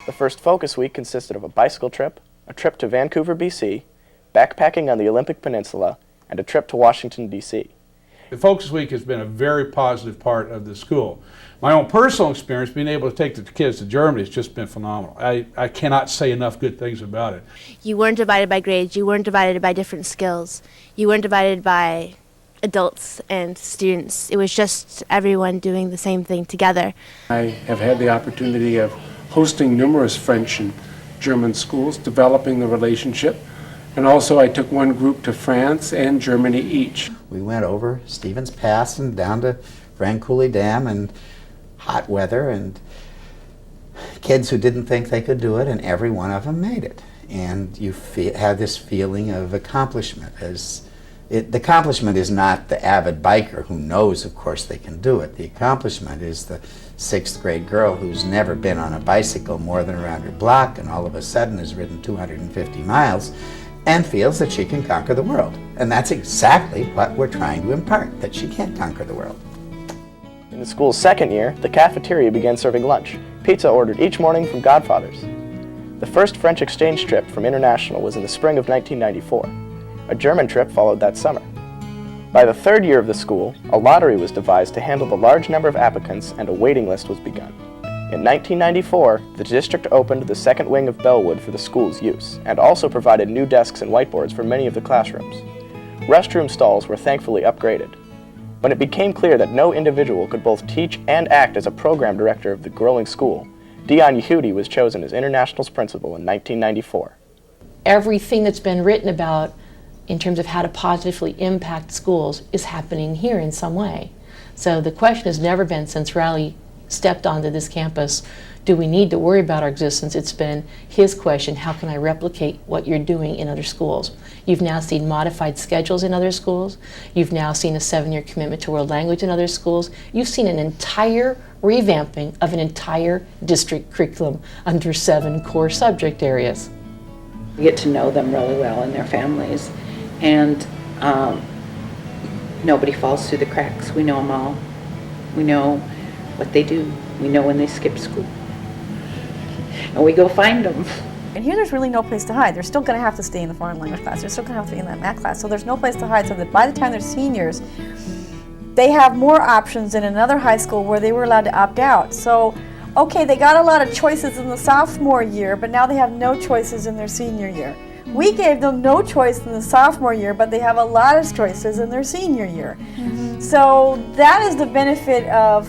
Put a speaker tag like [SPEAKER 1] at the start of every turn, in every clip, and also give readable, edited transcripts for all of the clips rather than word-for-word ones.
[SPEAKER 1] The first Focus Week consisted of a bicycle trip, a trip to Vancouver, BC, backpacking on the Olympic Peninsula, and a trip to Washington, D.C.
[SPEAKER 2] The Focus Week has been a very positive part of the school. My own personal experience, being able to take the kids to Germany, has just been phenomenal. I cannot say enough good things about it.
[SPEAKER 3] You weren't divided by grades, you weren't divided by different skills, you weren't divided by adults and students. It was just everyone doing the same thing together.
[SPEAKER 4] I have had the opportunity of hosting numerous French and German schools, developing the relationship, and also I took one group to France and Germany each.
[SPEAKER 5] We went over Stevens Pass and down to Francouli Dam and hot weather, and kids who didn't think they could do it, and every one of them made it. And you have this feeling of accomplishment. The accomplishment is not the avid biker who knows, of course, they can do it. The accomplishment is the 6th grade girl who's never been on a bicycle more than around her block and all of a sudden has ridden 250 miles and feels that she can conquer the world. And that's exactly what we're trying to impart, that she can't conquer the world.
[SPEAKER 1] In the school's second year, the cafeteria began serving lunch, pizza ordered each morning from Godfather's. The first French exchange trip from International was in the spring of 1994. A German trip followed that summer. By the third year of the school, a lottery was devised to handle the large number of applicants, and a waiting list was begun. In 1994, the district opened the second wing of Bellevue for the school's use, and also provided new desks and whiteboards for many of the classrooms. Restroom stalls were thankfully upgraded. When it became clear that no individual could both teach and act as a program director of the growing school, Dion Yehudi was chosen as International's principal in 1994.
[SPEAKER 6] Everything that's been written about in terms of how to positively impact schools is happening here in some way. So the question has never been, since Riley stepped onto this campus, do we need to worry about our existence? It's been his question, how can I replicate what you're doing in other schools? You've now seen modified schedules in other schools. You've now seen a 7-year commitment to world language in other schools. You've seen an entire revamping of an entire district curriculum under 7 core subject areas.
[SPEAKER 7] We get to know them really well and their families, and nobody falls through the cracks. We know them all. We know what they do. We know when they skip school. And we go find them.
[SPEAKER 8] And here there's really no place to hide. They're still going to have to stay in the foreign language class. They're still going to have to be in that math class. So there's no place to hide, so that by the time they're seniors, they have more options in another high school where they were allowed to opt out. So, okay, they got a lot of choices in the sophomore year, but now they have no choices in their senior year. We gave them no choice in the sophomore year, but they have a lot of choices in their senior year. So that is the benefit of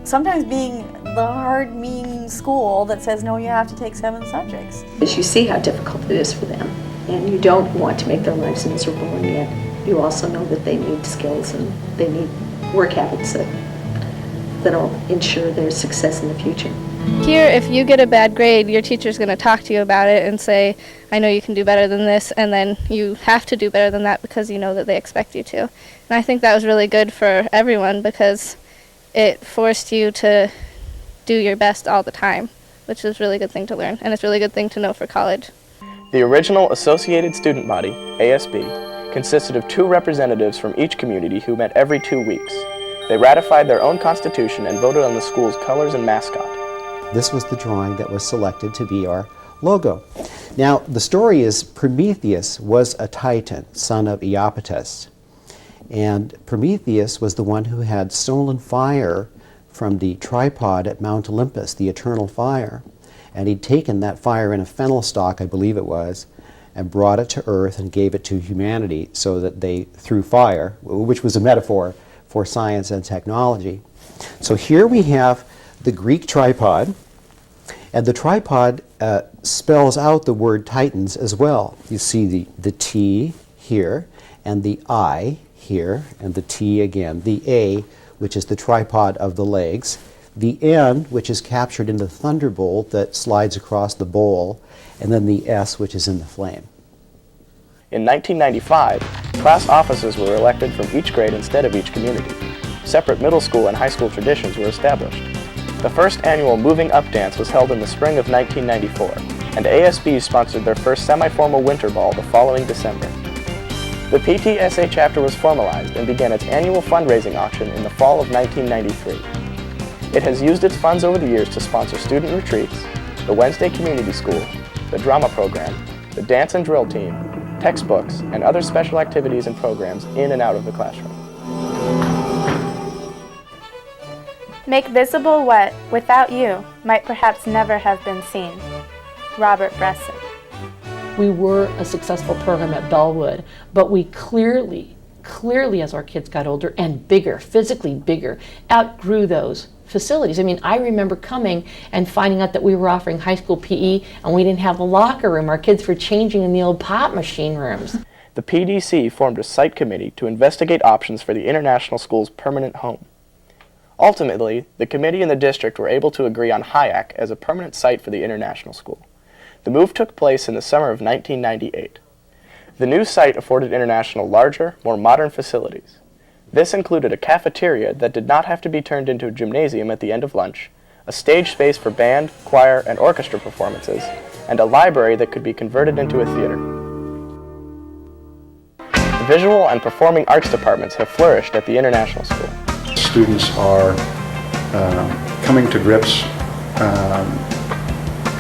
[SPEAKER 8] sometimes being the hard, mean school that says, no, you have to take 7 subjects.
[SPEAKER 9] As you see how difficult it is for them, and you don't want to make their lives miserable, and yet you also know that they need skills and they need work habits that'll ensure their success in the future.
[SPEAKER 10] Here, if you get a bad grade, your teacher's going to talk to you about it and say, I know you can do better than this, and then you have to do better than that because you know that they expect you to. And I think that was really good for everyone because it forced you to do your best all the time, which is a really good thing to learn, and it's a really good thing to know for college.
[SPEAKER 1] The original Associated Student Body, ASB, consisted of 2 representatives from each community who met every 2 weeks. They ratified their own constitution and voted on the school's colors and mascot.
[SPEAKER 11] This was the drawing that was selected to be our logo. Now, the story is Prometheus was a titan, son of Iapetus. And Prometheus was the one who had stolen fire from the tripod at Mount Olympus, the eternal fire. And he'd taken that fire in a fennel stalk, I believe it was, and brought it to Earth and gave it to humanity so that they threw fire, which was a metaphor for science and technology. So here we have the Greek tripod, and the tripod spells out the word titans as well. You see the T here, and the I here, and the T again, the A, which is the tripod of the legs, the N, which is captured in the thunderbolt that slides across the bowl, and then the S, which is in the flame.
[SPEAKER 1] In 1995, class officers were elected from each grade instead of each community. Separate middle school and high school traditions were established. The first annual Moving Up Dance was held in the spring of 1994, and ASB sponsored their first semi-formal winter ball the following December. The PTSA chapter was formalized and began its annual fundraising auction in the fall of 1993. It has used its funds over the years to sponsor student retreats, the Wednesday community school, the drama program, the dance and drill team, textbooks, and other special activities and programs in and out of the classroom.
[SPEAKER 12] Make visible what, without you, might perhaps never have been seen. Robert Bresson.
[SPEAKER 6] We were a successful program at Bellevue, but we clearly as our kids got older and bigger, physically bigger, outgrew those facilities. I mean, I remember coming and finding out that we were offering high school PE and we didn't have a locker room. Our kids were changing in the old pop machine rooms.
[SPEAKER 1] The PDC formed a site committee to investigate options for the international school's permanent home. Ultimately, the committee and the district were able to agree on Hyack as a permanent site for the international school. The move took place in the summer of 1998. The new site afforded International larger, more modern facilities. This included a cafeteria that did not have to be turned into a gymnasium at the end of lunch, a stage space for band, choir, and orchestra performances, and a library that could be converted into a theater. The visual and performing arts departments have flourished at the international school.
[SPEAKER 13] Students are coming to grips,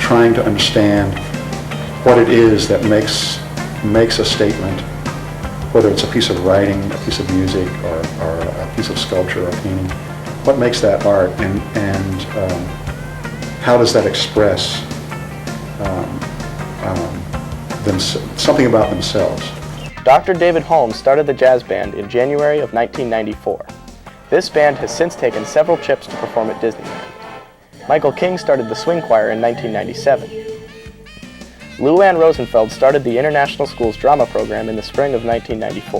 [SPEAKER 13] trying to understand what it is that makes a statement, whether it's a piece of writing, a piece of music, or a piece of sculpture or painting. What makes that art, and how does that express something about themselves?
[SPEAKER 1] Dr. David Holmes started the jazz band in January of 1994. This band has since taken several trips to perform at Disneyland. Michael King started the swing choir in 1997. Lou Ann Rosenfeld started the International School's drama program in the spring of 1994.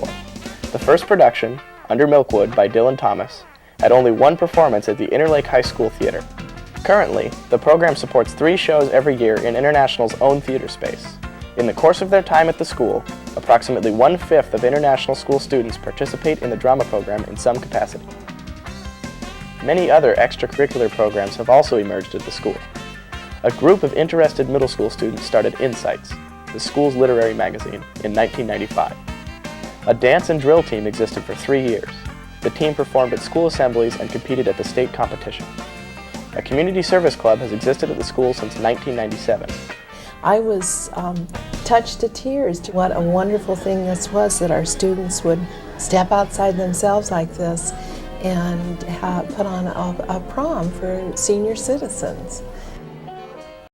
[SPEAKER 1] The first production, Under Milkwood by Dylan Thomas, had only one performance at the Interlake High School Theater. Currently, the program supports 3 shows every year in International's own theater space. In the course of their time at the school, approximately 1/5 of International School students participate in the drama program in some capacity. Many other extracurricular programs have also emerged at the school. A group of interested middle school students started Insights, the school's literary magazine, in 1995. A dance and drill team existed for 3 years. The team performed at school assemblies and competed at the state competition. A community service club has existed at the school since 1997.
[SPEAKER 14] I was touched to tears. What a wonderful thing this was, that our students would step outside themselves like this and put on a prom for senior citizens.